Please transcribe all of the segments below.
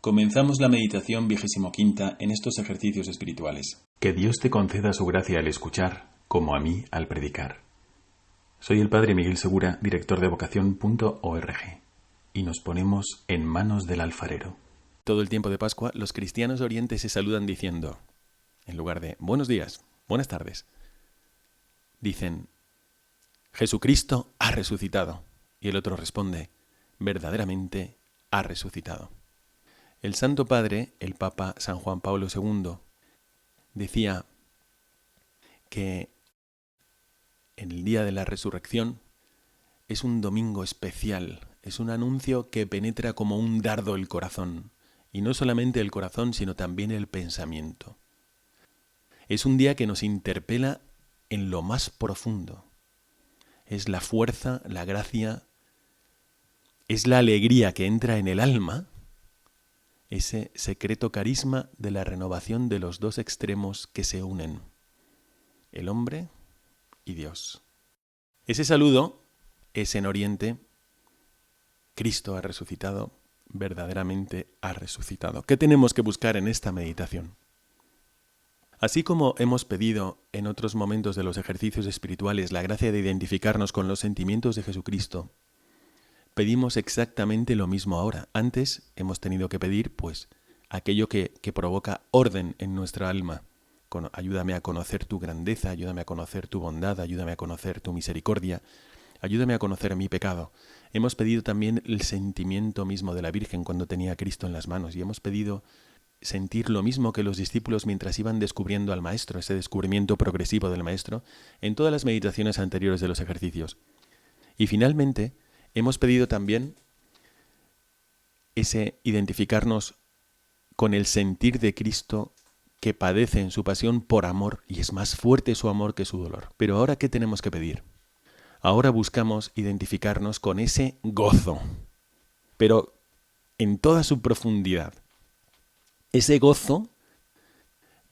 Comenzamos la meditación 25ª en estos ejercicios espirituales. Que Dios te conceda su gracia al escuchar, como a mí al predicar. Soy el Padre Miguel Segura, director de vocación.org, y nos ponemos en manos del alfarero. Todo el tiempo de Pascua, los cristianos de Oriente se saludan diciendo, en lugar de buenos días, buenas tardes, dicen, Jesucristo ha resucitado. Y el otro responde, verdaderamente ha resucitado. El Santo Padre, el Papa San Juan Pablo II, decía que en el día de la resurrección es un domingo especial, es un anuncio que penetra como un dardo el corazón, y no solamente el corazón, sino también el pensamiento. Es un día que nos interpela en lo más profundo. Es la fuerza, la gracia, es la alegría que entra en el alma, ese secreto carisma de la renovación de los dos extremos que se unen, el hombre y Dios. Ese saludo es en Oriente, Cristo ha resucitado, verdaderamente ha resucitado. ¿Qué tenemos que buscar en esta meditación? Así como hemos pedido en otros momentos de los ejercicios espirituales la gracia de identificarnos con los sentimientos de Jesucristo, pedimos exactamente lo mismo ahora. Antes hemos tenido que pedir, aquello que provoca orden en nuestra alma. Ayúdame a conocer tu grandeza, ayúdame a conocer tu bondad, ayúdame a conocer tu misericordia, ayúdame a conocer mi pecado. Hemos pedido también el sentimiento mismo de la Virgen cuando tenía a Cristo en las manos y hemos pedido sentir lo mismo que los discípulos mientras iban descubriendo al Maestro, ese descubrimiento progresivo del Maestro, en todas las meditaciones anteriores de los ejercicios. Y finalmente, hemos pedido también ese identificarnos con el sentir de Cristo que padece en su pasión por amor, y es más fuerte su amor que su dolor. Pero ahora, ¿qué tenemos que pedir? Ahora buscamos identificarnos con ese gozo, pero en toda su profundidad. Ese gozo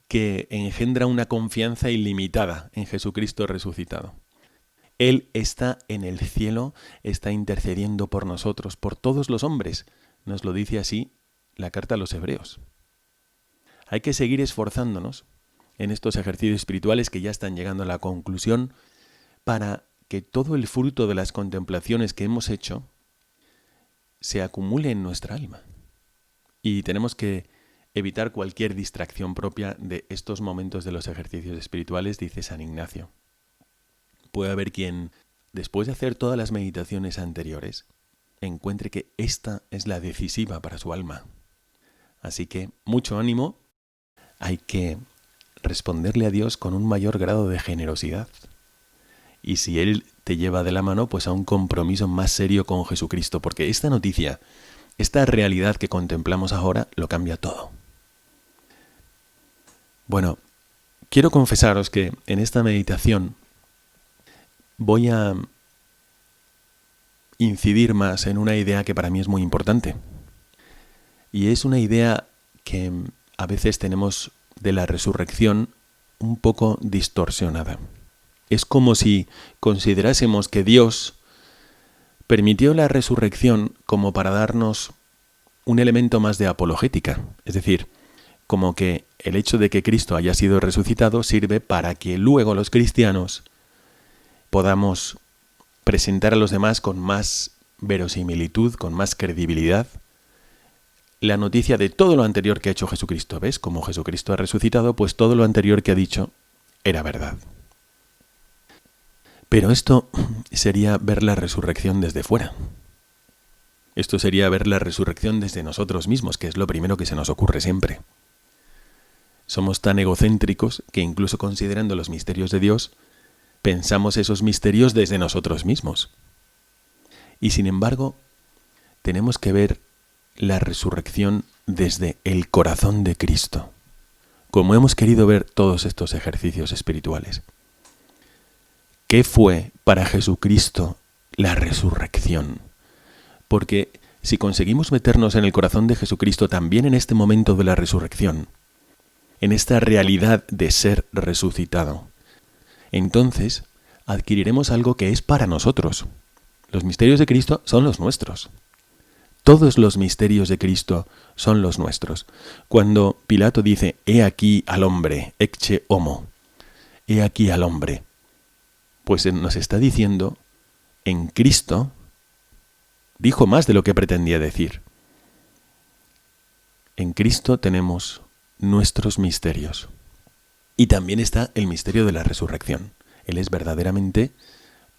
que engendra una confianza ilimitada en Jesucristo resucitado. Él está en el cielo, está intercediendo por nosotros, por todos los hombres. Nos lo dice así la carta a los Hebreos. Hay que seguir esforzándonos en estos ejercicios espirituales que ya están llegando a la conclusión para que todo el fruto de las contemplaciones que hemos hecho se acumule en nuestra alma. Y tenemos que evitar cualquier distracción propia de estos momentos de los ejercicios espirituales, dice San Ignacio. Puede haber quien, después de hacer todas las meditaciones anteriores, encuentre que esta es la decisiva para su alma. Así que, mucho ánimo, hay que responderle a Dios con un mayor grado de generosidad. Y si Él te lleva de la mano, a un compromiso más serio con Jesucristo, porque esta noticia, esta realidad que contemplamos ahora, lo cambia todo. Bueno, quiero confesaros que en esta meditación voy a incidir más en una idea que para mí es muy importante. Y es una idea que a veces tenemos de la resurrección un poco distorsionada. Es como si considerásemos que Dios permitió la resurrección como para darnos un elemento más de apologética. Es decir, como que el hecho de que Cristo haya sido resucitado sirve para que luego los cristianos podamos presentar a los demás con más verosimilitud, con más credibilidad, la noticia de todo lo anterior que ha hecho Jesucristo. ¿Ves? Como Jesucristo ha resucitado, todo lo anterior que ha dicho era verdad. Pero esto sería ver la resurrección desde fuera. Esto sería ver la resurrección desde nosotros mismos, que es lo primero que se nos ocurre siempre. Somos tan egocéntricos que incluso considerando los misterios de Dios, pensamos esos misterios desde nosotros mismos. Y sin embargo, tenemos que ver la resurrección desde el corazón de Cristo, como hemos querido ver todos estos ejercicios espirituales. ¿Qué fue para Jesucristo la resurrección? Porque si conseguimos meternos en el corazón de Jesucristo también en este momento de la resurrección, en esta realidad de ser resucitado, entonces adquiriremos algo que es para nosotros. Los misterios de Cristo son los nuestros. Todos los misterios de Cristo son los nuestros. Cuando Pilato dice, he aquí al hombre, ecce homo, he aquí al hombre, pues nos está diciendo, en Cristo, dijo más de lo que pretendía decir. En Cristo tenemos nuestros misterios. Y también está el misterio de la resurrección. Él es verdaderamente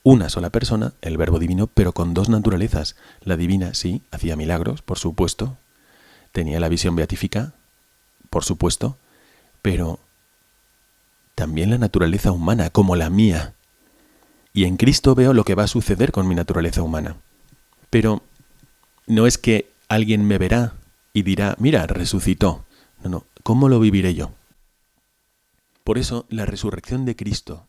una sola persona, el Verbo divino, pero con dos naturalezas. La divina, sí, hacía milagros, por supuesto. Tenía la visión beatífica, por supuesto. Pero también la naturaleza humana, como la mía. Y en Cristo veo lo que va a suceder con mi naturaleza humana. Pero no es que alguien me verá y dirá, mira, resucitó. No, ¿cómo lo viviré yo? Por eso la resurrección de Cristo,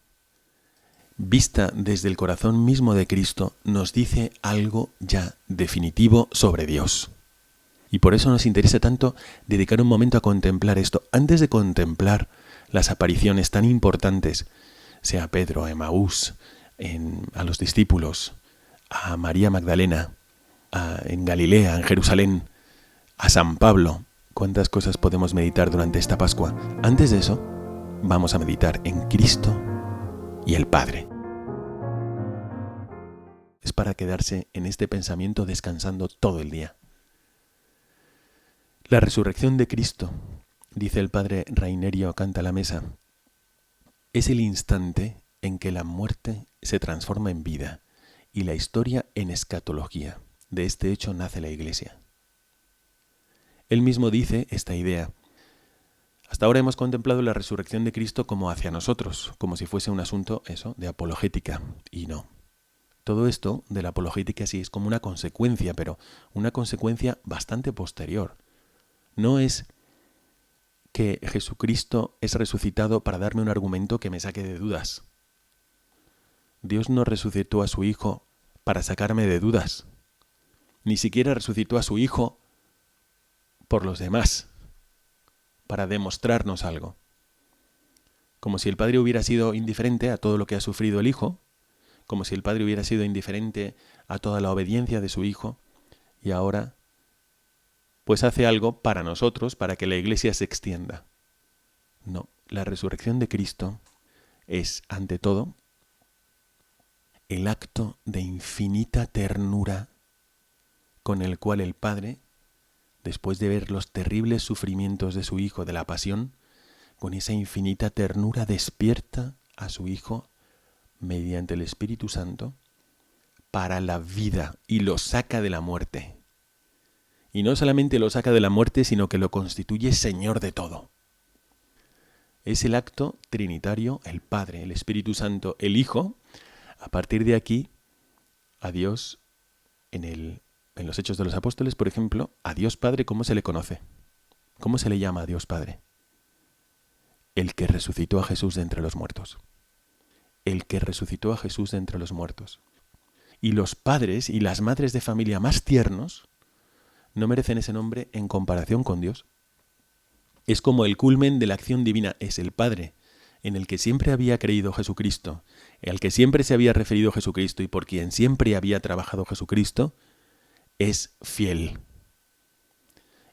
vista desde el corazón mismo de Cristo, nos dice algo ya definitivo sobre Dios. Y por eso nos interesa tanto dedicar un momento a contemplar esto, antes de contemplar las apariciones tan importantes, sea a Pedro, a Emaús, a los discípulos, a María Magdalena, en Galilea, en Jerusalén, a San Pablo. ¿Cuántas cosas podemos meditar durante esta Pascua? Antes de eso, vamos a meditar en Cristo y el Padre. Es para quedarse en este pensamiento descansando todo el día. La resurrección de Cristo, dice el padre Rainerio Canta la Mesa, es el instante en que la muerte se transforma en vida y la historia en escatología. De este hecho nace la Iglesia. Él mismo dice esta idea. Hasta ahora hemos contemplado la resurrección de Cristo como hacia nosotros, como si fuese un asunto, de apologética, y no. Todo esto de la apologética sí es como una consecuencia, pero una consecuencia bastante posterior. No es que Jesucristo es resucitado para darme un argumento que me saque de dudas. Dios no resucitó a su Hijo para sacarme de dudas. Ni siquiera resucitó a su Hijo por los demás, para demostrarnos algo. Como si el Padre hubiera sido indiferente a todo lo que ha sufrido el Hijo, como si el Padre hubiera sido indiferente a toda la obediencia de su Hijo, y ahora pues hace algo para nosotros, para que la Iglesia se extienda. No, la resurrección de Cristo es, ante todo, el acto de infinita ternura con el cual el Padre, después de ver los terribles sufrimientos de su Hijo de la pasión, con esa infinita ternura despierta a su Hijo mediante el Espíritu Santo para la vida y lo saca de la muerte. Y no solamente lo saca de la muerte, sino que lo constituye Señor de todo. Es el acto trinitario, el Padre, el Espíritu Santo, el Hijo. A partir de aquí, a Dios, en los Hechos de los Apóstoles, por ejemplo, a Dios Padre, ¿cómo se le conoce? ¿Cómo se le llama a Dios Padre? El que resucitó a Jesús de entre los muertos. El que resucitó a Jesús de entre los muertos. Y los padres y las madres de familia más tiernos no merecen ese nombre en comparación con Dios. Es como el culmen de la acción divina, es el Padre, en el que siempre había creído Jesucristo, al que siempre se había referido Jesucristo y por quien siempre había trabajado Jesucristo, es fiel.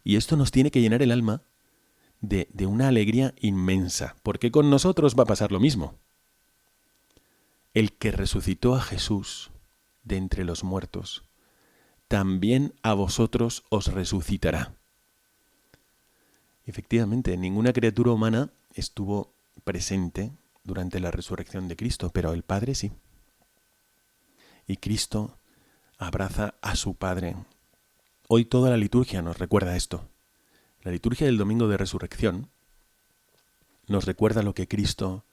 Y esto nos tiene que llenar el alma de una alegría inmensa, porque con nosotros va a pasar lo mismo. El que resucitó a Jesús de entre los muertos, también a vosotros os resucitará. Efectivamente, ninguna criatura humana estuvo presente durante la resurrección de Cristo, pero el Padre sí. Y Cristo abraza a su Padre. Hoy toda la liturgia nos recuerda esto. La liturgia del Domingo de Resurrección nos recuerda lo que Cristo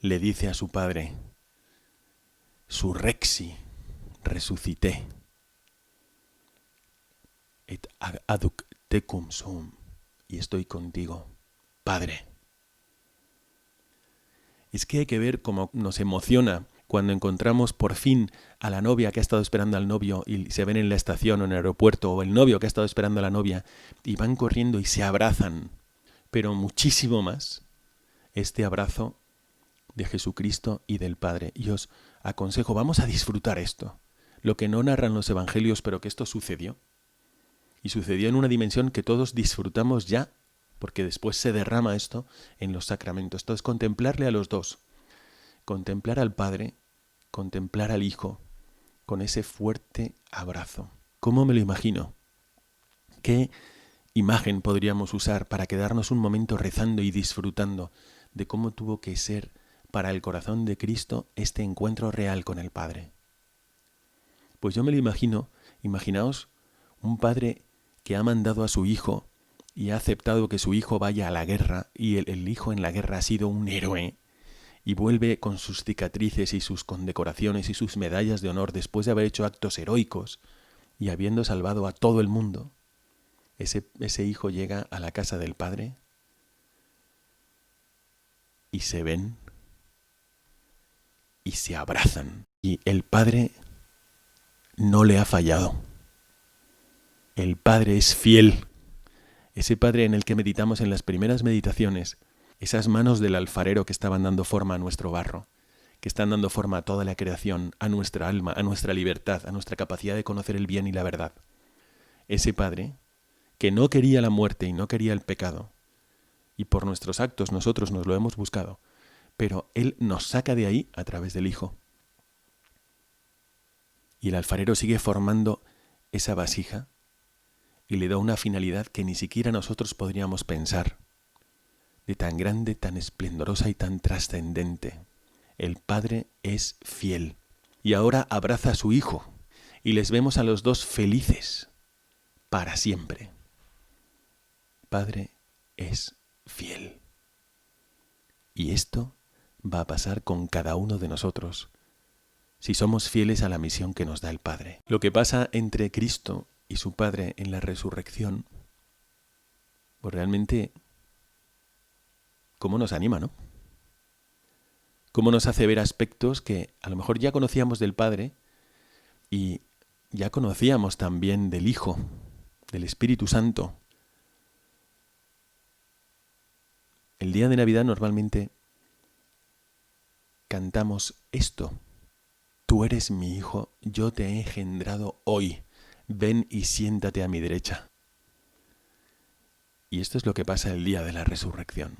le dice a su Padre. Surrexi, resucité. Et aduc tecum sum, y estoy contigo, Padre. Es que hay que ver cómo nos emociona cuando encontramos por fin a la novia que ha estado esperando al novio y se ven en la estación o en el aeropuerto, o el novio que ha estado esperando a la novia y van corriendo y se abrazan. Pero muchísimo más este abrazo de Jesucristo y del Padre. Y os aconsejo, vamos a disfrutar esto, lo que no narran los evangelios, pero que esto sucedió. Y sucedió en una dimensión que todos disfrutamos ya, porque después se derrama esto en los sacramentos. Esto es contemplarle a los dos. Contemplar al Padre, contemplar al Hijo, con ese fuerte abrazo. ¿Cómo me lo imagino? ¿Qué imagen podríamos usar para quedarnos un momento rezando y disfrutando de cómo tuvo que ser para el corazón de Cristo este encuentro real con el Padre? Pues yo me lo imagino, imaginaos un padre que ha mandado a su hijo y ha aceptado que su hijo vaya a la guerra, y el hijo en la guerra ha sido un héroe, y vuelve con sus cicatrices y sus condecoraciones y sus medallas de honor después de haber hecho actos heroicos y habiendo salvado a todo el mundo. Ese hijo llega a la casa del padre y se ven y se abrazan. Y el padre no le ha fallado. El padre es fiel. Ese padre en el que meditamos en las primeras meditaciones, esas manos del alfarero que estaban dando forma a nuestro barro, que están dando forma a toda la creación, a nuestra alma, a nuestra libertad, a nuestra capacidad de conocer el bien y la verdad. Ese padre que no quería la muerte y no quería el pecado, y por nuestros actos nosotros nos lo hemos buscado, pero Él nos saca de ahí a través del Hijo. Y el alfarero sigue formando esa vasija y le da una finalidad que ni siquiera nosotros podríamos pensar, de tan grande, tan esplendorosa y tan trascendente. El Padre es fiel. Y ahora abraza a su Hijo, y les vemos a los dos felices para siempre. Padre es fiel. Y esto va a pasar con cada uno de nosotros, si somos fieles a la misión que nos da el Padre. Lo que pasa entre Cristo y su Padre en la resurrección, pues realmente, ¿cómo nos anima, no? ¿Cómo nos hace ver aspectos que a lo mejor ya conocíamos del Padre y ya conocíamos también del Hijo, del Espíritu Santo? El día de Navidad normalmente cantamos esto: Tú eres mi Hijo, yo te he engendrado hoy, ven y siéntate a mi derecha. Y esto es lo que pasa el día de la resurrección.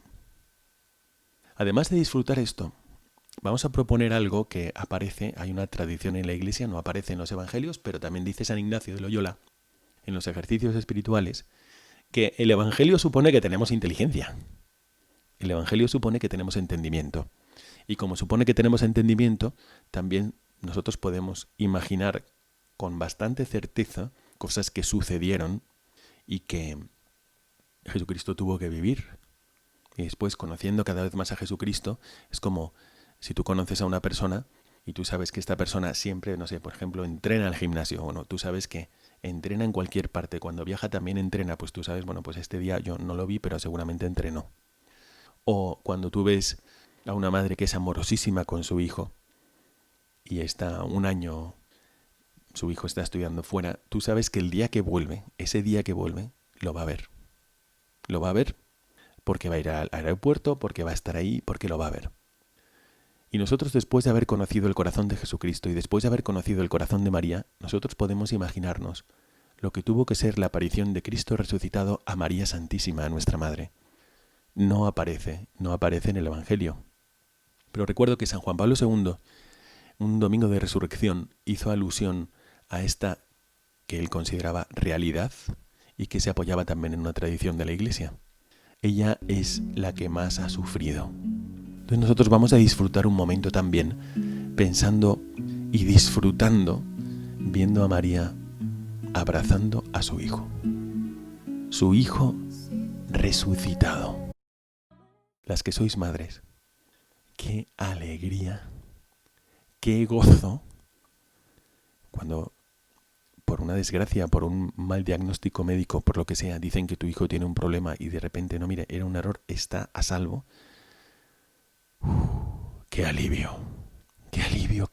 Además de disfrutar esto, vamos a proponer algo que aparece, hay una tradición en la Iglesia, no aparece en los Evangelios, pero también dice San Ignacio de Loyola, en los ejercicios espirituales, que el Evangelio supone que tenemos inteligencia. El Evangelio supone que tenemos entendimiento. Y como supone que tenemos entendimiento, también nosotros podemos imaginar con bastante certeza cosas que sucedieron y que Jesucristo tuvo que vivir. Y después, conociendo cada vez más a Jesucristo, es como si tú conoces a una persona y tú sabes que esta persona siempre, no sé, por ejemplo, entrena al gimnasio, o no, tú sabes que entrena en cualquier parte, cuando viaja también entrena, pues tú sabes, bueno, pues este día yo no lo vi, pero seguramente entrenó. O cuando tú ves a una madre que es amorosísima con su hijo y está un año, su hijo está estudiando fuera, tú sabes que el día que vuelve, ese día que vuelve, lo va a ver. Lo va a ver porque va a ir al aeropuerto, porque va a estar ahí, porque lo va a ver. Y nosotros, después de haber conocido el corazón de Jesucristo y después de haber conocido el corazón de María, nosotros podemos imaginarnos lo que tuvo que ser la aparición de Cristo resucitado a María Santísima, a nuestra Madre. No aparece en el Evangelio. Pero recuerdo que San Juan Pablo II, un domingo de resurrección, hizo alusión a esta que él consideraba realidad y que se apoyaba también en una tradición de la Iglesia. Ella es la que más ha sufrido. Entonces nosotros vamos a disfrutar un momento también pensando y disfrutando viendo a María abrazando a su Hijo resucitado. Las que sois madres, qué alegría, qué gozo cuando por una desgracia, por un mal diagnóstico médico, por lo que sea, dicen que tu hijo tiene un problema y de repente, no, mire, era un error, está a salvo. Qué alivio, qué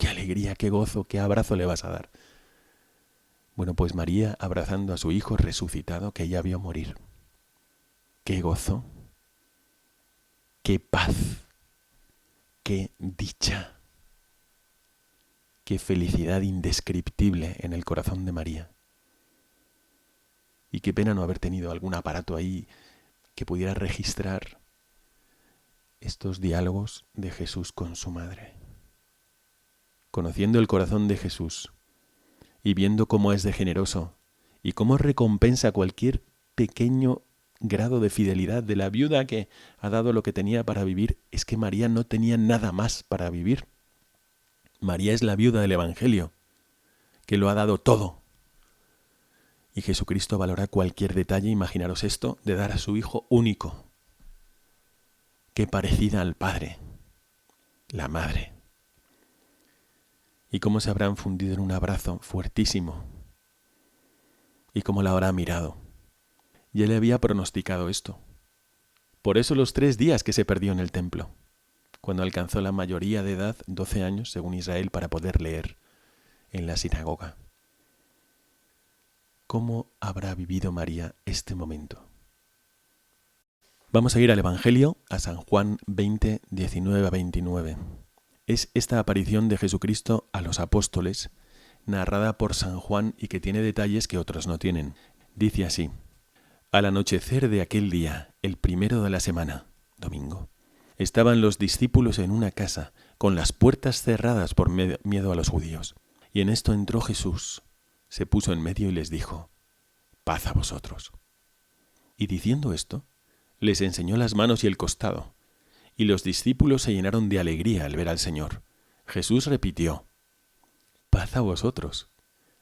alegría, qué gozo, qué abrazo le vas a dar. Bueno, pues María abrazando a su hijo resucitado que ella vio morir. Qué gozo, qué paz, qué dicha, qué felicidad indescriptible en el corazón de María. Y qué pena no haber tenido algún aparato ahí que pudiera registrar estos diálogos de Jesús con su madre. Conociendo el corazón de Jesús y viendo cómo es de generoso y cómo recompensa cualquier pequeño grado de fidelidad de la viuda que ha dado lo que tenía para vivir, es que María no tenía nada más para vivir. María es la viuda del Evangelio, que lo ha dado todo. Y Jesucristo valora cualquier detalle, imaginaros esto, de dar a su Hijo único. Qué parecida al Padre, la Madre. Y cómo se habrán fundido en un abrazo fuertísimo. Y cómo la habrá mirado. Ya le había pronosticado esto. Por eso los 3 días que se perdió en el templo, cuando alcanzó la mayoría de edad, 12 años, según Israel, para poder leer en la sinagoga. ¿Cómo habrá vivido María este momento? Vamos a ir al Evangelio, a San Juan 20, 19 a 29. Es esta aparición de Jesucristo a los apóstoles, narrada por San Juan y que tiene detalles que otros no tienen. Dice así: Al anochecer de aquel día, el primero de la semana, domingo, estaban los discípulos en una casa, con las puertas cerradas por miedo a los judíos. Y en esto entró Jesús, se puso en medio y les dijo: paz a vosotros. Y diciendo esto, les enseñó las manos y el costado, y los discípulos se llenaron de alegría al ver al Señor. Jesús repitió: paz a vosotros.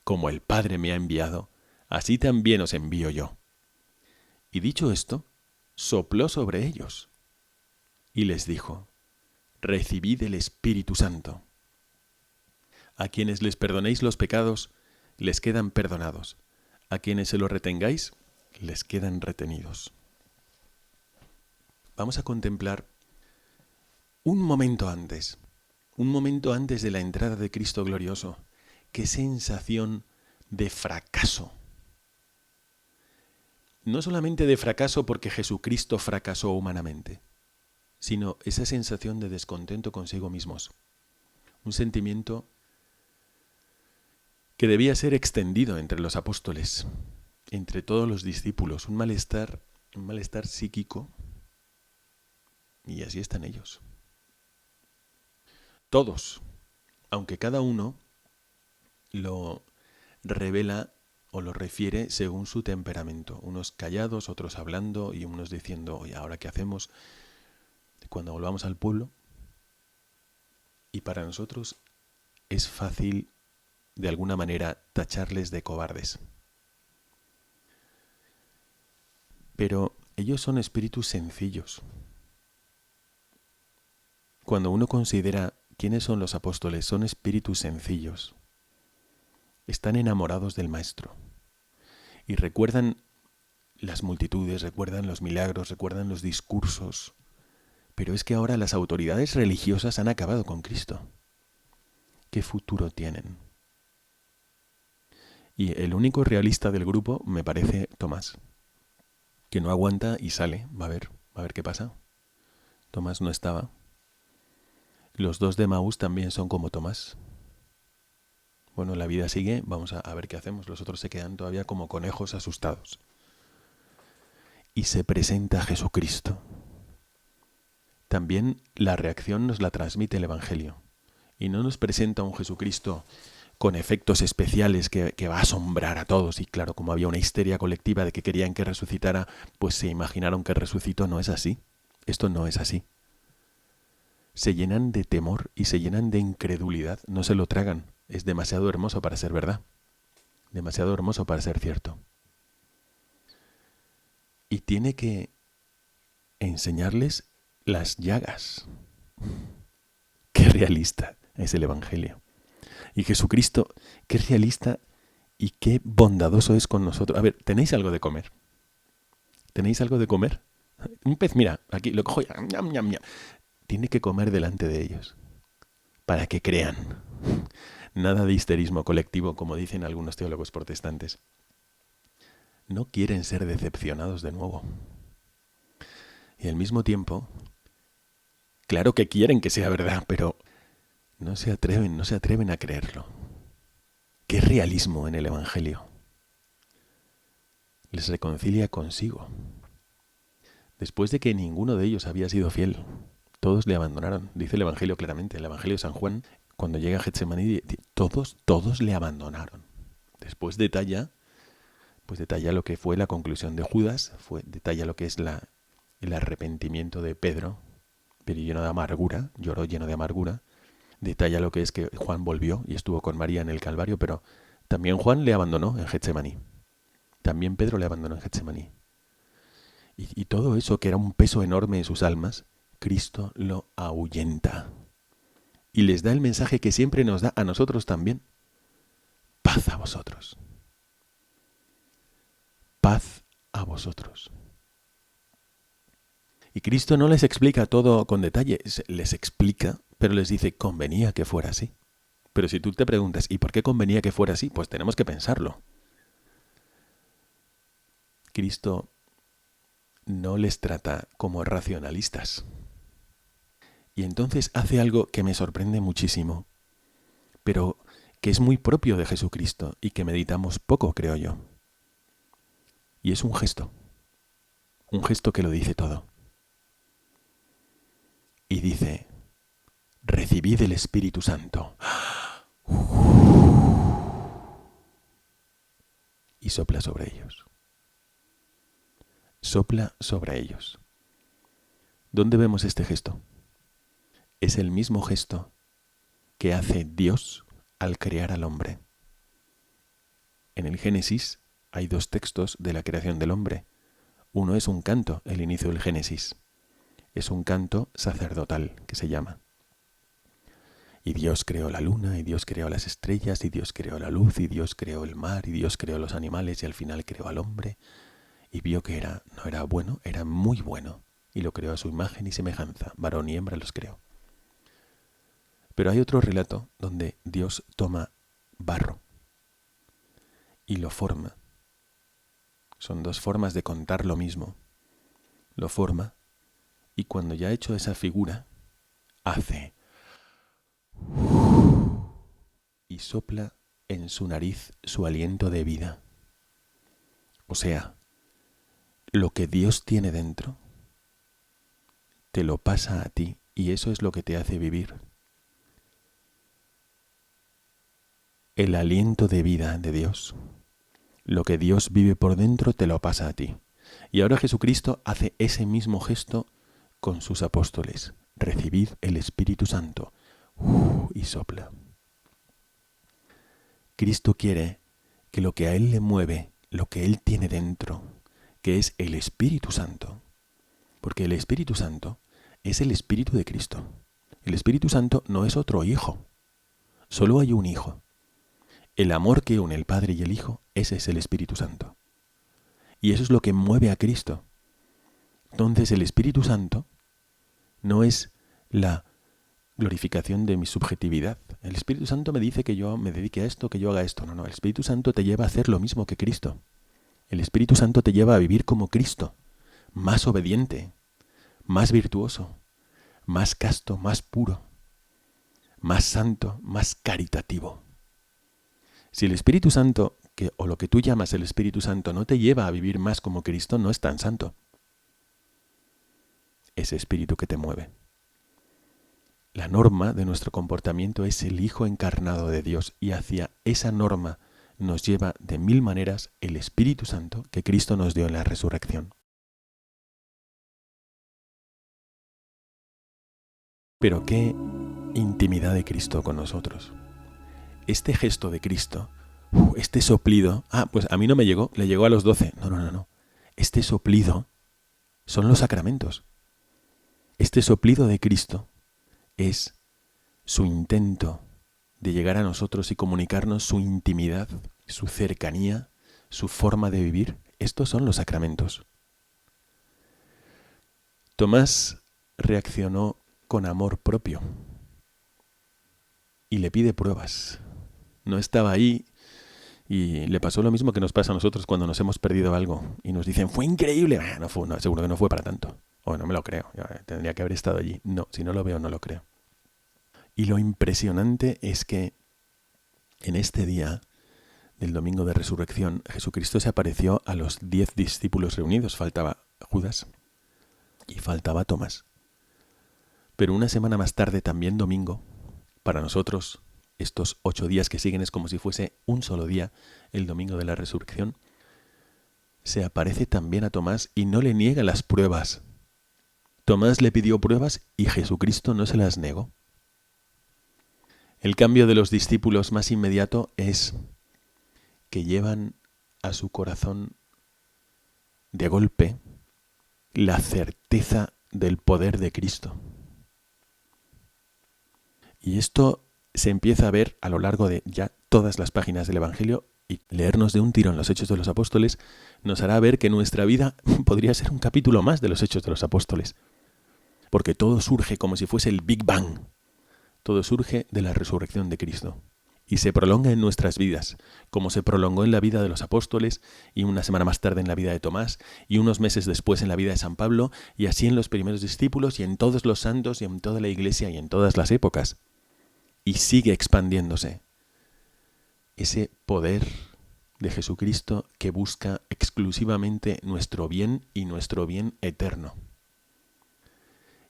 Como el Padre me ha enviado, así también os envío yo. Y dicho esto, sopló sobre ellos, y les dijo: recibid el Espíritu Santo. A quienes les perdonéis los pecados, les quedan perdonados. A quienes se los retengáis, les quedan retenidos. Vamos a contemplar un momento antes de la entrada de Cristo glorioso. Qué sensación de fracaso. No solamente de fracaso porque Jesucristo fracasó humanamente, sino esa sensación de descontento consigo mismos. Un sentimiento que debía ser extendido entre los apóstoles, entre todos los discípulos, un malestar psíquico, y así están ellos. Todos, aunque cada uno lo revela o lo refiere según su temperamento, unos callados, otros hablando y unos diciendo: oye, ¿ahora qué hacemos cuando volvamos al pueblo? Y para nosotros es fácil de alguna manera tacharles de cobardes. Pero ellos son espíritus sencillos. Cuando uno considera quiénes son los apóstoles, son espíritus sencillos. Están enamorados del Maestro. Y recuerdan las multitudes, recuerdan los milagros, recuerdan los discursos. Pero es que ahora las autoridades religiosas han acabado con Cristo. ¿Qué futuro tienen? Y el único realista del grupo me parece Tomás, que no aguanta y sale. Va a ver qué pasa. Tomás no estaba. Los 2 de Emaús también son como Tomás. Bueno, la vida sigue, vamos a ver qué hacemos. Los otros se quedan todavía como conejos asustados. Y se presenta Jesucristo. También la reacción nos la transmite el Evangelio. Y no nos presenta un Jesucristo con efectos especiales que va a asombrar a todos. Y claro, como había una histeria colectiva de que querían que resucitara, pues se imaginaron que resucitó. No es así. Esto no es así. Se llenan de temor y se llenan de incredulidad. No se lo tragan. Es demasiado hermoso para ser verdad. Demasiado hermoso para ser cierto. Y tiene que enseñarles las llagas. Qué realista es el Evangelio. Y Jesucristo, qué realista y qué bondadoso es con nosotros. A ver, ¿tenéis algo de comer? ¿Tenéis algo de comer? Un pez, mira, aquí lo cojo. Ñam, ñam, ñam. Tiene que comer delante de ellos para que crean. Nada de histerismo colectivo, como dicen algunos teólogos protestantes. No quieren ser decepcionados de nuevo. Y al mismo tiempo, claro que quieren que sea verdad, pero no se atreven a creerlo. ¡Qué realismo en el Evangelio! les reconcilia consigo. Después de que ninguno de ellos había sido fiel, todos le abandonaron. Dice el Evangelio claramente, el Evangelio de San Juan, cuando llega a Getsemaní, todos le abandonaron. Después detalla lo que fue la conclusión de Judas, detalla lo que es el arrepentimiento de Pedro, pero lleno de amargura, lloró lleno de amargura. Detalla lo que es que Juan volvió y estuvo con María en el Calvario, pero también Juan le abandonó en Getsemaní. También Pedro le abandonó en Getsemaní. Y todo eso, que era un peso enorme en sus almas, Cristo lo ahuyenta. Y les da el mensaje que siempre nos da a nosotros también. Paz a vosotros. Paz a vosotros. Y Cristo no les explica todo con detalle, les explica, pero les dice, convenía que fuera así. Pero si tú te preguntas, ¿y por qué convenía que fuera así? Pues tenemos que pensarlo. Cristo no les trata como racionalistas. Y entonces hace algo que me sorprende muchísimo, pero que es muy propio de Jesucristo y que meditamos poco, creo yo. Y es un gesto que lo dice todo. Y dice, recibid el Espíritu Santo. Y sopla sobre ellos. Sopla sobre ellos. ¿Dónde vemos este gesto? Es el mismo gesto que hace Dios al crear al hombre. En el Génesis hay 2 textos de la creación del hombre. Uno es un canto, el inicio del Génesis. Es un canto sacerdotal, que se llama. Y Dios creó la luna, y Dios creó las estrellas, y Dios creó la luz, y Dios creó el mar, y Dios creó los animales, y al final creó al hombre. Y vio que no era bueno, era muy bueno. Y lo creó a su imagen y semejanza, varón y hembra los creó. Pero hay otro relato donde Dios toma barro y lo forma. Son 2 formas de contar lo mismo. Lo forma y cuando ya ha hecho esa figura, hace y sopla en su nariz su aliento de vida. O sea, lo que Dios tiene dentro te lo pasa a ti y eso es lo que te hace vivir. El aliento de vida de Dios, lo que Dios vive por dentro te lo pasa a ti. Y ahora Jesucristo hace ese mismo gesto con sus apóstoles. Recibid el Espíritu Santo. Y sopla. Cristo quiere que lo que a Él le mueve, lo que Él tiene dentro, que es el Espíritu Santo, porque el Espíritu Santo es el Espíritu de Cristo. El Espíritu Santo no es otro hijo, solo hay un hijo. El amor que une el Padre y el Hijo, ese es el Espíritu Santo. Y eso es lo que mueve a Cristo. Entonces el Espíritu Santo no es la glorificación de mi subjetividad. El Espíritu Santo me dice que yo me dedique a esto, que yo haga esto. No, el Espíritu Santo te lleva a hacer lo mismo que Cristo. El Espíritu Santo te lleva a vivir como Cristo, más obediente, más virtuoso, más casto, más puro, más santo, más caritativo. Si el Espíritu Santo, o lo que tú llamas el Espíritu Santo, no te lleva a vivir más como Cristo, no es tan santo. Ese espíritu que te mueve. La norma de nuestro comportamiento es el Hijo encarnado de Dios y hacia esa norma nos lleva de 1000 maneras el Espíritu Santo que Cristo nos dio en la resurrección. Pero qué intimidad de Cristo con nosotros. Este gesto de Cristo, este soplido, pues a mí no me llegó, le llegó a los 12. No. Este soplido son los sacramentos. Este soplido de Cristo es su intento de llegar a nosotros y comunicarnos su intimidad, su cercanía, su forma de vivir. Estos son los sacramentos. Tomás reaccionó con amor propio y le pide pruebas. No estaba ahí y le pasó lo mismo que nos pasa a nosotros cuando nos hemos perdido algo y nos dicen, fue increíble. No, seguro que no fue para tanto. O no me lo creo, tendría que haber estado allí. No, si no lo veo, no lo creo. Y lo impresionante es que en este día del domingo de resurrección, Jesucristo se apareció a los 10 discípulos reunidos. Faltaba Judas y faltaba Tomás. Pero una semana más tarde, también domingo, para nosotros, estos 8 días que siguen es como si fuese un solo día, el domingo de la resurrección, se aparece también a Tomás y no le niega las pruebas. Tomás le pidió pruebas y Jesucristo no se las negó. El cambio de los discípulos más inmediato es que llevan a su corazón de golpe la certeza del poder de Cristo. Y esto se empieza a ver a lo largo de ya todas las páginas del Evangelio, y leernos de un tirón los Hechos de los Apóstoles nos hará ver que nuestra vida podría ser un capítulo más de los Hechos de los Apóstoles. Porque todo surge como si fuese el Big Bang. Todo surge de la resurrección de Cristo. Y se prolonga en nuestras vidas, como se prolongó en la vida de los apóstoles, y una semana más tarde en la vida de Tomás, y unos meses después en la vida de San Pablo, y así en los primeros discípulos, y en todos los santos, y en toda la Iglesia, y en todas las épocas. Y sigue expandiéndose ese poder de Jesucristo que busca exclusivamente nuestro bien y nuestro bien eterno.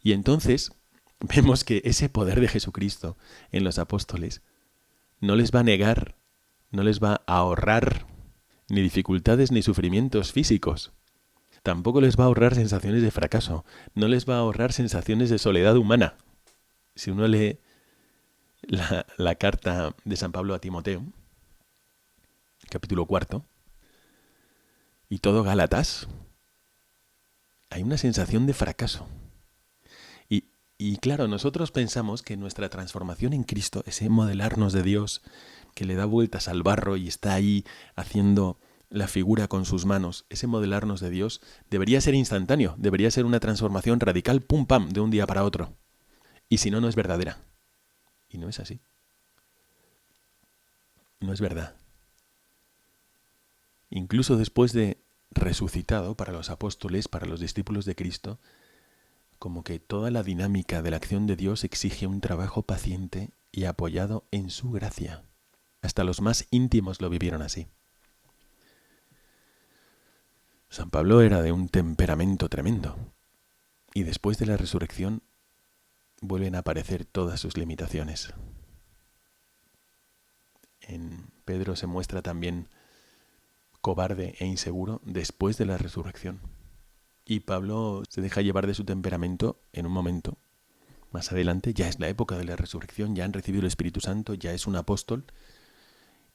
Y entonces vemos que ese poder de Jesucristo en los apóstoles no les va a negar, no les va a ahorrar ni dificultades ni sufrimientos físicos. Tampoco les va a ahorrar sensaciones de fracaso, no les va a ahorrar sensaciones de soledad humana. Si uno lee la carta de San Pablo a Timoteo, capítulo 4, y todo Gálatas, hay una sensación de fracaso. Y claro, nosotros pensamos que nuestra transformación en Cristo, ese modelarnos de Dios, que le da vueltas al barro y está ahí haciendo la figura con sus manos, ese modelarnos de Dios, debería ser instantáneo, debería ser una transformación radical, pum pam, de un día para otro. Y si no, no es verdadera. Y no es así. No es verdad. Incluso después de resucitado, para los apóstoles, para los discípulos de Cristo, como que toda la dinámica de la acción de Dios exige un trabajo paciente y apoyado en su gracia. Hasta los más íntimos lo vivieron así. San Pablo era de un temperamento tremendo, y después de la resurrección vuelven a aparecer todas sus limitaciones. En Pedro se muestra también cobarde e inseguro después de la resurrección. Y Pablo se deja llevar de su temperamento en un momento. Más adelante ya es la época de la resurrección, ya han recibido el Espíritu Santo, ya es un apóstol,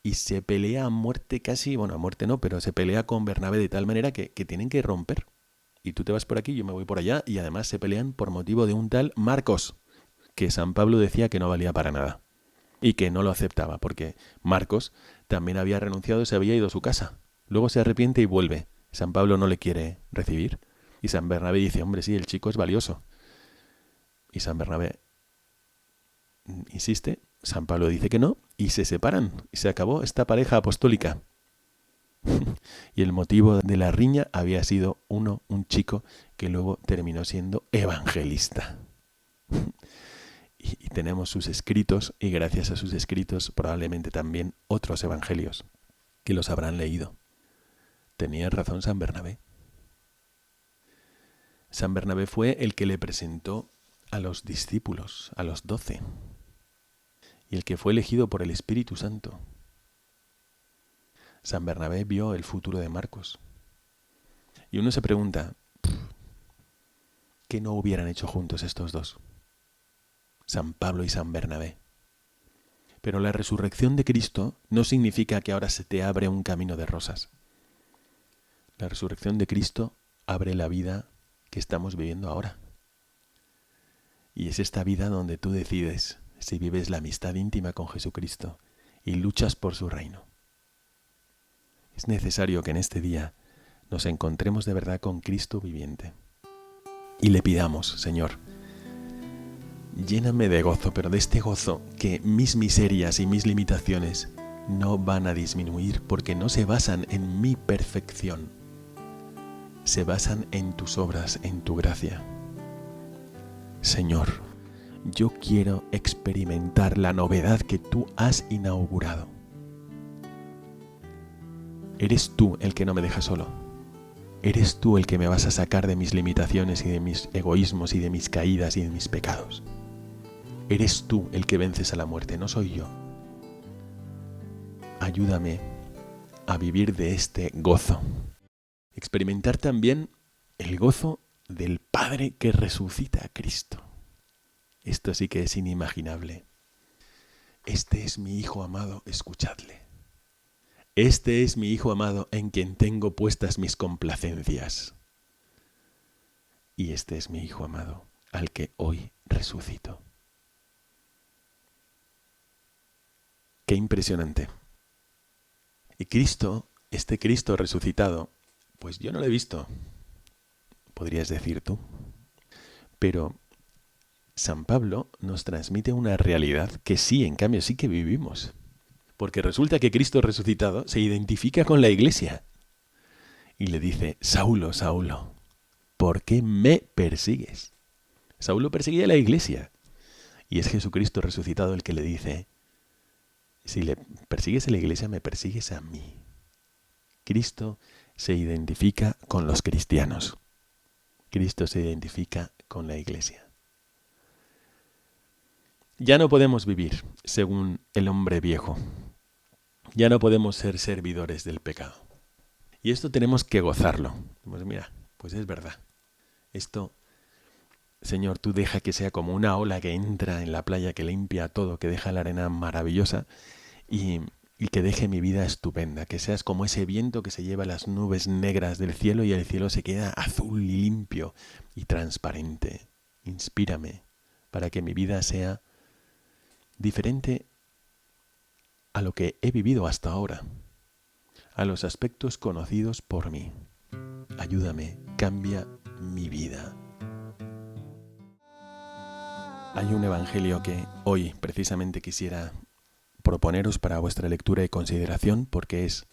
y se pelea a muerte casi, bueno, a muerte no, pero se pelea con Bernabé de tal manera que tienen que romper. Y tú te vas por aquí, yo me voy por allá, y además se pelean por motivo de un tal Marcos, que San Pablo decía que no valía para nada, y que no lo aceptaba, porque Marcos también había renunciado y se había ido a su casa. Luego se arrepiente y vuelve. San Pablo no le quiere recibir. Y San Bernabé dice, hombre, sí, el chico es valioso. Y San Bernabé insiste, San Pablo dice que no, y se separan. Y se acabó esta pareja apostólica. Y el motivo de la riña había sido un chico que luego terminó siendo evangelista. Y tenemos sus escritos, y gracias a sus escritos probablemente también otros evangelios que los habrán leído. Tenía razón San Bernabé. San Bernabé fue el que le presentó a los discípulos, a los 12, y el que fue elegido por el Espíritu Santo. San Bernabé vio el futuro de Marcos. Y uno se pregunta, ¿qué no hubieran hecho juntos estos dos? San Pablo y San Bernabé. Pero la resurrección de Cristo no significa que ahora se te abre un camino de rosas. La resurrección de Cristo abre la vida que estamos viviendo ahora. Y es esta vida donde tú decides si vives la amistad íntima con Jesucristo y luchas por su reino. Es necesario que en este día nos encontremos de verdad con Cristo viviente. Y le pidamos, Señor, lléname de gozo, pero de este gozo que mis miserias y mis limitaciones no van a disminuir porque no se basan en mi perfección. Se basan en tus obras, en tu gracia. Señor, yo quiero experimentar la novedad que tú has inaugurado. Eres tú el que no me deja solo. Eres tú el que me vas a sacar de mis limitaciones y de mis egoísmos y de mis caídas y de mis pecados. Eres tú el que vences a la muerte, no soy yo. Ayúdame a vivir de este gozo. Experimentar también el gozo del Padre que resucita a Cristo. Esto sí que es inimaginable. Este es mi Hijo amado, escuchadle. Este es mi Hijo amado en quien tengo puestas mis complacencias. Y este es mi Hijo amado al que hoy resucito. Qué impresionante. Y Cristo, este Cristo resucitado, pues yo no lo he visto, podrías decir tú. Pero San Pablo nos transmite una realidad que sí, en cambio, sí que vivimos. Porque resulta que Cristo resucitado se identifica con la Iglesia. Y le dice, Saulo, Saulo, ¿por qué me persigues? Saulo perseguía a la Iglesia. Y es Jesucristo resucitado el que le dice, si le persigues a la Iglesia, me persigues a mí. Cristo se identifica con los cristianos. Cristo se identifica con la Iglesia. Ya no podemos vivir según el hombre viejo. Ya no podemos ser servidores del pecado. Y esto tenemos que gozarlo. Pues mira, pues es verdad. Esto, Señor, tú deja que sea como una ola que entra en la playa, que limpia todo, que deja la arena maravillosa y que deje mi vida estupenda. Que seas como ese viento que se lleva las nubes negras del cielo y el cielo se queda azul y limpio y transparente. Inspírame para que mi vida sea diferente a lo que he vivido hasta ahora, a los aspectos conocidos por mí. Ayúdame, cambia mi vida. Hay un evangelio que hoy precisamente quisiera proponeros para vuestra lectura y consideración porque es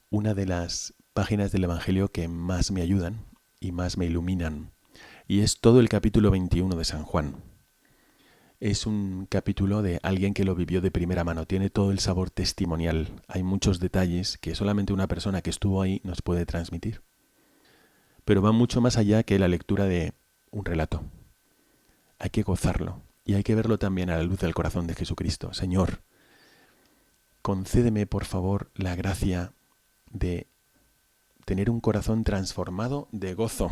una de las páginas del evangelio que más me ayudan y más me iluminan. Y es todo el capítulo 21 de San Juan. Es un capítulo de alguien que lo vivió de primera mano. Tiene todo el sabor testimonial. Hay muchos detalles que solamente una persona que estuvo ahí nos puede transmitir. Pero va mucho más allá que la lectura de un relato. Hay que gozarlo y hay que verlo también a la luz del corazón de Jesucristo. Señor, concédeme por favor la gracia de tener un corazón transformado de gozo.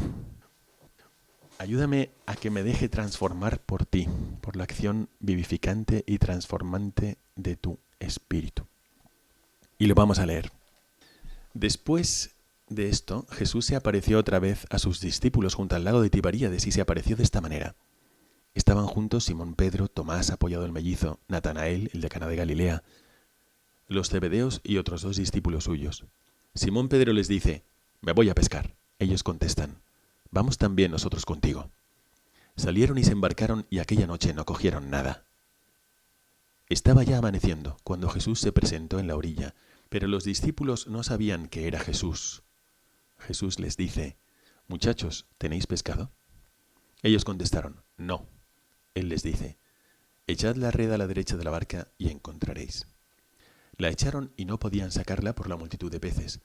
Ayúdame a que me deje transformar por ti, por la acción vivificante y transformante de tu Espíritu. Y lo vamos a leer. Después de esto, Jesús se apareció otra vez a sus discípulos junto al lago de Tiberíades y se apareció de esta manera. Estaban juntos Simón Pedro, Tomás, apoyado el mellizo, Natanael, el de Caná de Galilea, los Zebedeos y otros 2 discípulos suyos. Simón Pedro les dice, me voy a pescar. Ellos contestan, vamos también nosotros contigo. Salieron y se embarcaron y aquella noche no cogieron nada. Estaba ya amaneciendo cuando Jesús se presentó en la orilla, pero los discípulos no sabían que era Jesús. Jesús les dice, muchachos, ¿tenéis pescado? Ellos contestaron, no. Él les dice, echad la red a la derecha de la barca y encontraréis. La echaron y no podían sacarla por la multitud de peces.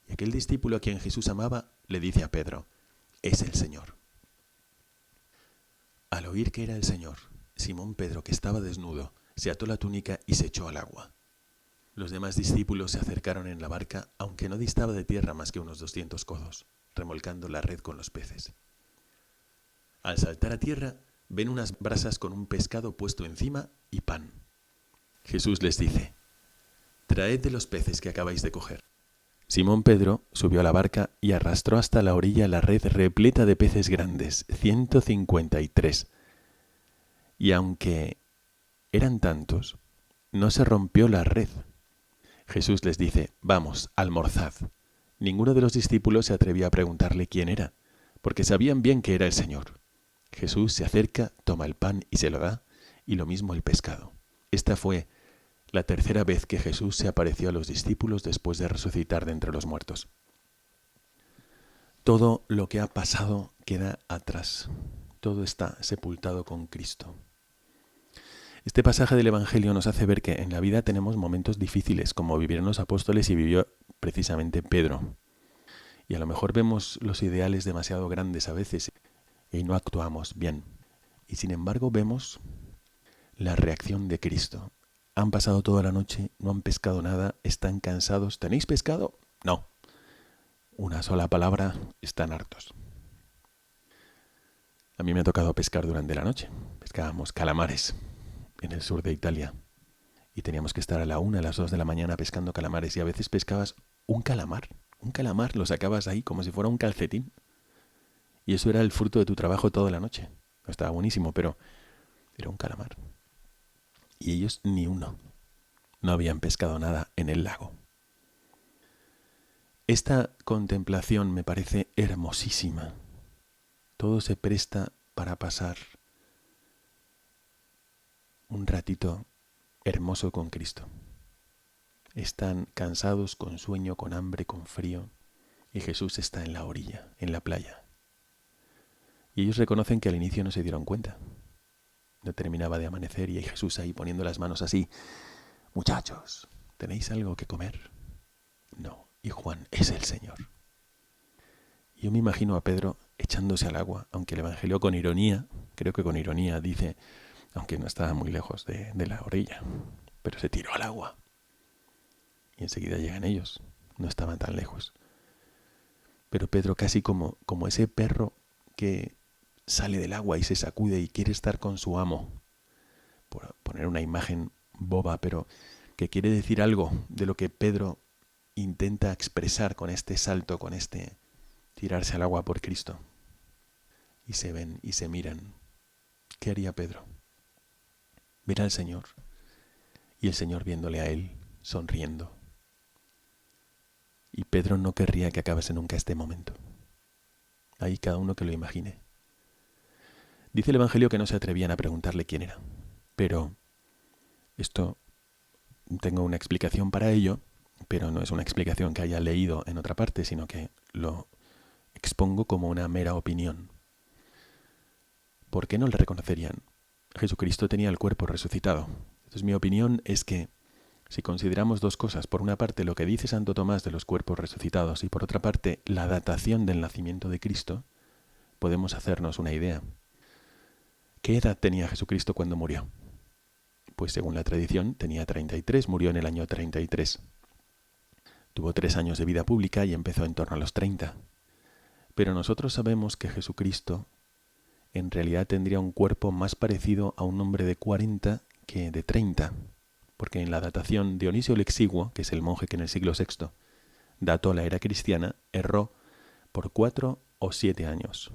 Y aquel discípulo a quien Jesús amaba le dice a Pedro, es el Señor. Al oír que era el Señor, Simón Pedro, que estaba desnudo, se ató la túnica y se echó al agua. Los demás discípulos se acercaron en la barca, aunque no distaba de tierra más que unos 200 codos, remolcando la red con los peces. Al saltar a tierra, ven unas brasas con un pescado puesto encima y pan. Jesús les dice, traed de los peces que acabáis de coger. Simón Pedro subió a la barca y arrastró hasta la orilla la red repleta de peces grandes, 153. Y aunque eran tantos, no se rompió la red. Jesús les dice, vamos, almorzad. Ninguno de los discípulos se atrevía a preguntarle quién era, porque sabían bien que era el Señor. Jesús se acerca, toma el pan y se lo da, y lo mismo el pescado. Esta fue la tercera vez que Jesús se apareció a los discípulos después de resucitar de entre los muertos. Todo lo que ha pasado queda atrás. Todo está sepultado con Cristo. Este pasaje del Evangelio nos hace ver que en la vida tenemos momentos difíciles, como vivieron los apóstoles y vivió precisamente Pedro. Y a lo mejor vemos los ideales demasiado grandes a veces y no actuamos bien. Y sin embargo vemos la reacción de Cristo. Han pasado toda la noche, no han pescado nada, están cansados. ¿Tenéis pescado? No. Una sola palabra, están hartos. A mí me ha tocado pescar durante la noche. Pescábamos calamares en el sur de Italia. Y teníamos que estar a la 1, a las 2 de la mañana pescando calamares. Y a veces pescabas un calamar. Un calamar lo sacabas ahí como si fuera un calcetín. Y eso era el fruto de tu trabajo toda la noche. No estaba buenísimo, pero era un calamar. Y ellos ni uno. No habían pescado nada en el lago. Esta contemplación me parece hermosísima. Todo se presta para pasar un ratito hermoso con Cristo. Están cansados, con sueño, con hambre, con frío, y Jesús está en la orilla, en la playa. Y ellos reconocen que al inicio no se dieron cuenta. No terminaba de amanecer y hay Jesús ahí poniendo las manos así. Muchachos, ¿tenéis algo que comer? No. Y Juan es el Señor. Yo me imagino a Pedro echándose al agua, aunque el Evangelio con ironía, creo que con ironía dice, aunque no estaba muy lejos de la orilla, pero se tiró al agua. Y enseguida llegan ellos, no estaban tan lejos. Pero Pedro casi como ese perro que sale del agua y se sacude y quiere estar con su amo. Por poner una imagen boba, pero que quiere decir algo de lo que Pedro intenta expresar con este salto, con este tirarse al agua por Cristo. Y se ven y se miran. ¿Qué haría Pedro? Ver al Señor y el Señor viéndole a él, sonriendo. Y Pedro no querría que acabase nunca este momento. Ahí cada uno que lo imagine. Dice el Evangelio que no se atrevían a preguntarle quién era. Pero esto, tengo una explicación para ello, pero no es una explicación que haya leído en otra parte, sino que lo expongo como una mera opinión. ¿Por qué no le reconocerían? Jesucristo tenía el cuerpo resucitado. Entonces mi opinión es que si consideramos dos cosas, por una parte lo que dice Santo Tomás de los cuerpos resucitados y por otra parte la datación del nacimiento de Cristo, podemos hacernos una idea. ¿Qué edad tenía Jesucristo cuando murió? Pues según la tradición tenía 33, murió en el año 33. Tuvo 3 años de vida pública y empezó en torno a los 30. Pero nosotros sabemos que Jesucristo en realidad tendría un cuerpo más parecido a un hombre de 40 que de 30, porque en la datación Dionisio el Exiguo, que es el monje que en el siglo VI dató la era cristiana, erró por 4 o 7 años.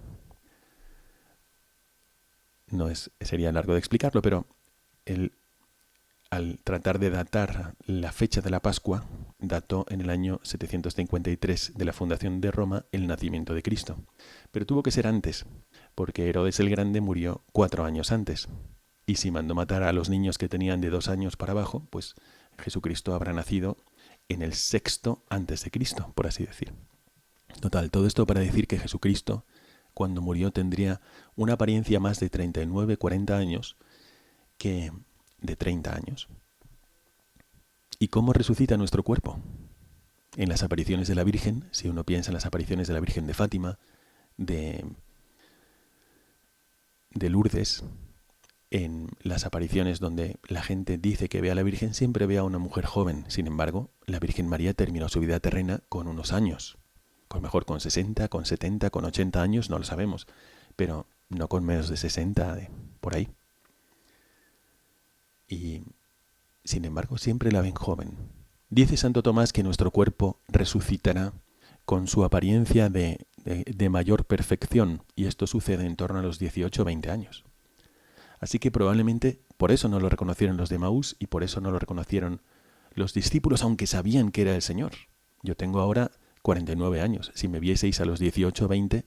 Sería largo de explicarlo, pero al tratar de datar la fecha de la Pascua, dató en el año 753 de la fundación de Roma el nacimiento de Cristo. Pero tuvo que ser antes, porque Herodes el Grande murió 4 años antes. Y si mandó matar a los niños que tenían de 2 años para abajo, pues Jesucristo habrá nacido en el 6º antes de Cristo, por así decir. Total, todo esto para decir que Jesucristo, cuando murió, tendría una apariencia más de 39, 40 años que de 30 años. ¿Y cómo resucita nuestro cuerpo? En las apariciones de la Virgen, si uno piensa en las apariciones de la Virgen de Fátima, de Lourdes, en las apariciones donde la gente dice que ve a la Virgen, siempre ve a una mujer joven. Sin embargo, la Virgen María terminó su vida terrena con unos años. Con mejor con 60, con 70, con 80 años, no lo sabemos. Pero no con menos de 60, por ahí. Y, sin embargo, siempre la ven joven. Dice Santo Tomás que nuestro cuerpo resucitará con su apariencia de mayor perfección, y esto sucede en torno a los 18 o 20 años. Así que probablemente por eso no lo reconocieron los de Emaús y por eso no lo reconocieron los discípulos, aunque sabían que era el Señor. Yo tengo ahora 49 años. Si me vieseis a los 18 o 20,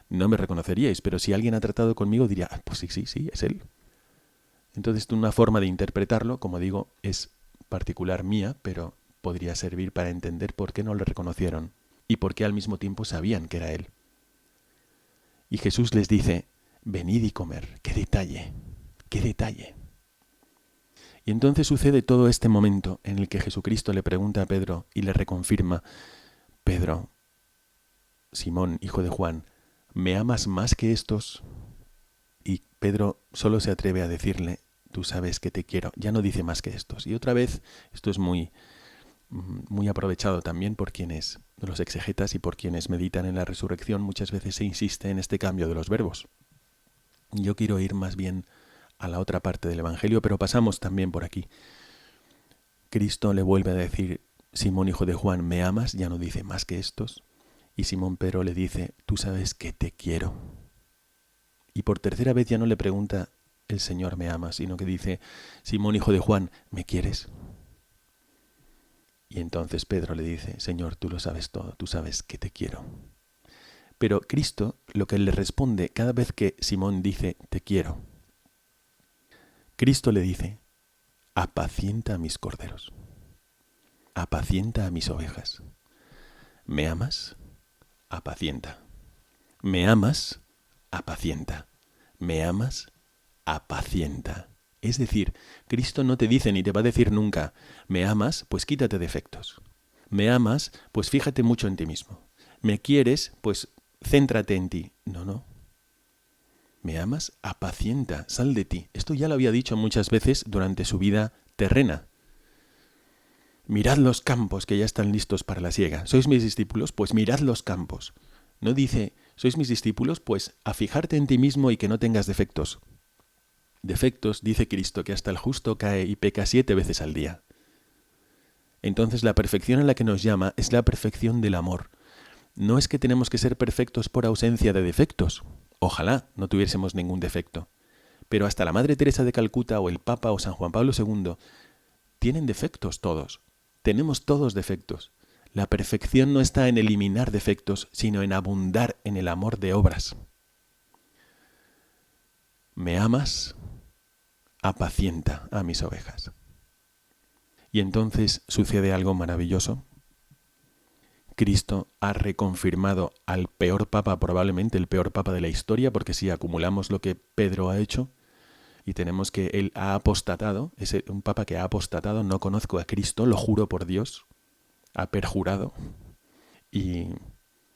no me reconoceríais, pero si alguien ha tratado conmigo diría, pues sí, es Él. Entonces una forma de interpretarlo, como digo, es particular mía, pero podría servir para entender por qué no le reconocieron y por qué al mismo tiempo sabían que era Él. Y Jesús les dice, venid y comer. ¡Qué detalle! ¡Qué detalle! Y entonces sucede todo este momento en el que Jesucristo le pregunta a Pedro y le reconfirma: Pedro, Simón, hijo de Juan, ¿me amas más que estos? Y Pedro solo se atreve a decirle: tú sabes que te quiero. Ya no dice más que estos. Y otra vez, esto es muy aprovechado también por quienes, los exegetas y por quienes meditan en la resurrección, muchas veces se insiste en este cambio de los verbos. Yo quiero ir más bien a la otra parte del Evangelio, pero pasamos también por aquí. Cristo le vuelve a decir: Simón, hijo de Juan, ¿me amas? Ya no dice más que estos. Y Simón Pedro le dice: tú sabes que te quiero. Y por tercera vez ya no le pregunta el Señor: ¿me amas? Sino que dice: Simón, hijo de Juan, ¿me quieres? Y entonces Pedro le dice: Señor, tú lo sabes todo, tú sabes que te quiero. Pero Cristo, lo que le responde cada vez que Simón dice te quiero, Cristo le dice: apacienta a mis corderos, apacienta a mis ovejas. ¿Me amas? Apacienta. ¿Me amas? Apacienta. ¿Me amas? Apacienta. Es decir, Cristo no te dice ni te va a decir nunca: ¿me amas? Pues quítate defectos. ¿Me amas? Pues fíjate mucho en ti mismo. ¿Me quieres? Pues céntrate en ti. No. ¿Me amas? Apacienta, sal de ti. Esto ya lo había dicho muchas veces durante su vida terrena. Mirad los campos que ya están listos para la siega. ¿Sois mis discípulos? Pues mirad los campos. No dice: ¿sois mis discípulos? Pues a fijarte en ti mismo y que no tengas defectos. Defectos, dice Cristo, que hasta el justo cae y peca 7 veces al día. Entonces la perfección a la que nos llama es la perfección del amor. No es que tenemos que ser perfectos por ausencia de defectos. Ojalá no tuviésemos ningún defecto. Pero hasta la Madre Teresa de Calcuta o el Papa o San Juan Pablo II tienen defectos todos. Tenemos todos defectos. La perfección no está en eliminar defectos, sino en abundar en el amor de obras. ¿Me amas? Apacienta a mis ovejas. Y entonces sucede algo maravilloso. Cristo ha reconfirmado al peor papa, probablemente el peor papa de la historia, porque si acumulamos lo que Pedro ha hecho y tenemos que él ha apostatado, es un papa que ha apostatado: no conozco a Cristo, lo juro por Dios, ha perjurado y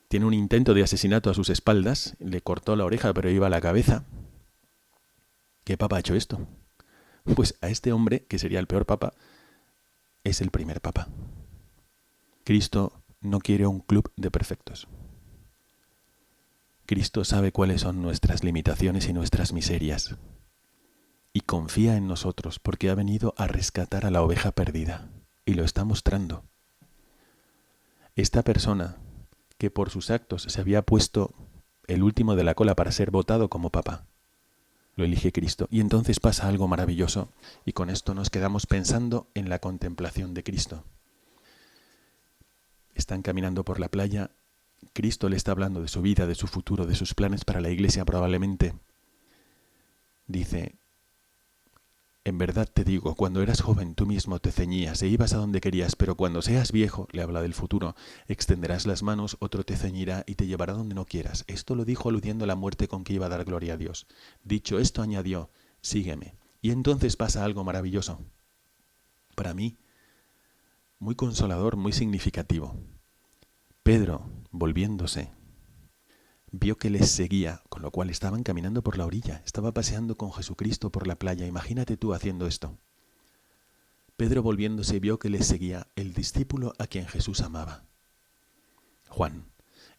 tiene un intento de asesinato a sus espaldas, le cortó la oreja pero iba a la cabeza. ¿Qué papa ha hecho esto? Pues a este hombre, que sería el peor papa, es el primer papa. Cristo no quiere un club de perfectos. Cristo sabe cuáles son nuestras limitaciones y nuestras miserias. Y confía en nosotros porque ha venido a rescatar a la oveja perdida. Y lo está mostrando. Esta persona que por sus actos se había puesto el último de la cola para ser votado como papa, lo elige Cristo. Y entonces pasa algo maravilloso. Y con esto nos quedamos pensando en la contemplación de Cristo. Están caminando por la playa. Cristo le está hablando de su vida, de su futuro, de sus planes para la iglesia probablemente. Dice: en verdad te digo, cuando eras joven tú mismo te ceñías e ibas a donde querías, pero cuando seas viejo, le habla del futuro, extenderás las manos, otro te ceñirá y te llevará donde no quieras. Esto lo dijo aludiendo a la muerte con que iba a dar gloria a Dios. Dicho esto, añadió: sígueme. Y entonces pasa algo maravilloso. Para mí, muy consolador, muy significativo. Pedro, volviéndose, vio que les seguía, con lo cual estaban caminando por la orilla, estaba paseando con Jesucristo por la playa. Imagínate tú haciendo esto. Pedro, volviéndose, vio que les seguía el discípulo a quien Jesús amaba. Juan,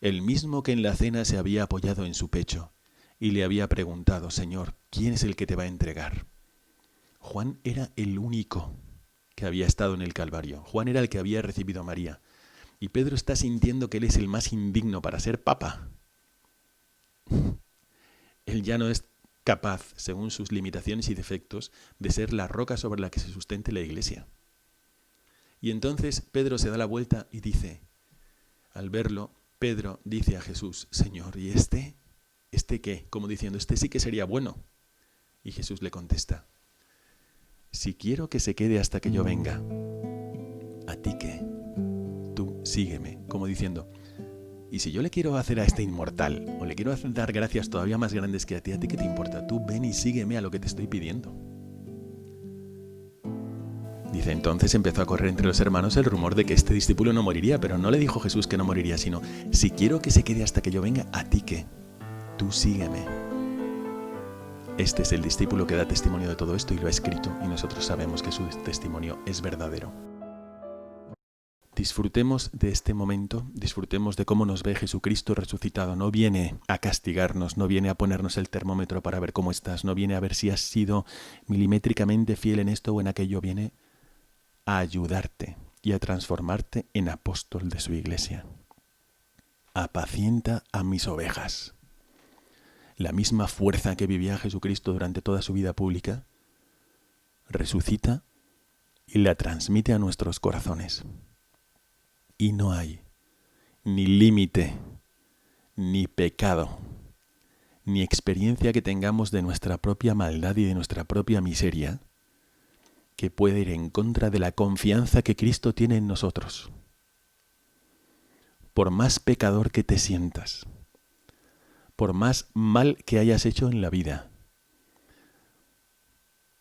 el mismo que en la cena se había apoyado en su pecho y le había preguntado: Señor, ¿quién es el que te va a entregar? Juan era el único que había estado en el Calvario. Juan era el que había recibido a María. Y Pedro está sintiendo que él es el más indigno para ser papa. Él ya no es capaz, según sus limitaciones y defectos, de ser la roca sobre la que se sustente la iglesia. Y entonces Pedro se da la vuelta y dice, al verlo, Pedro dice a Jesús: Señor, ¿y este? ¿Este qué? Como diciendo, este sí que sería bueno. Y Jesús le contesta: si quiero que se quede hasta que yo venga, ¿a ti qué? Tú sígueme. Como diciendo, y si yo le quiero hacer a este inmortal, o le quiero dar gracias todavía más grandes que a ti qué te importa? Tú ven y sígueme a lo que te estoy pidiendo. Dice, entonces empezó a correr entre los hermanos el rumor de que este discípulo no moriría, pero no le dijo Jesús que no moriría, sino, si quiero que se quede hasta que yo venga, ¿a ti qué? Tú sígueme. Este es el discípulo que da testimonio de todo esto y lo ha escrito, y nosotros sabemos que su testimonio es verdadero. Disfrutemos de este momento, disfrutemos de cómo nos ve Jesucristo resucitado. No viene a castigarnos, no viene a ponernos el termómetro para ver cómo estás, no viene a ver si has sido milimétricamente fiel en esto o en aquello, viene a ayudarte y a transformarte en apóstol de su iglesia. Apacienta a mis ovejas. La misma fuerza que vivía Jesucristo durante toda su vida pública, resucita y la transmite a nuestros corazones. Y no hay ni límite, ni pecado, ni experiencia que tengamos de nuestra propia maldad y de nuestra propia miseria que pueda ir en contra de la confianza que Cristo tiene en nosotros. Por más pecador que te sientas, por más mal que hayas hecho en la vida,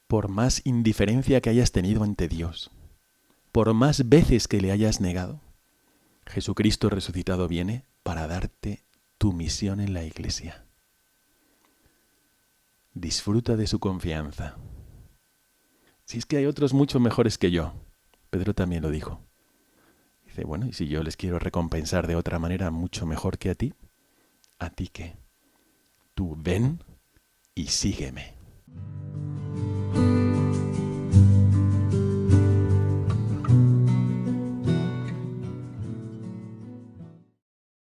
por más indiferencia que hayas tenido ante Dios, por más veces que le hayas negado, Jesucristo resucitado viene para darte tu misión en la iglesia. Disfruta de su confianza. Si es que hay otros mucho mejores que yo. Pedro también lo dijo. Dice, bueno, ¿y si yo les quiero recompensar de otra manera mucho mejor que a ti? ¿A ti qué? Tú ven y sígueme.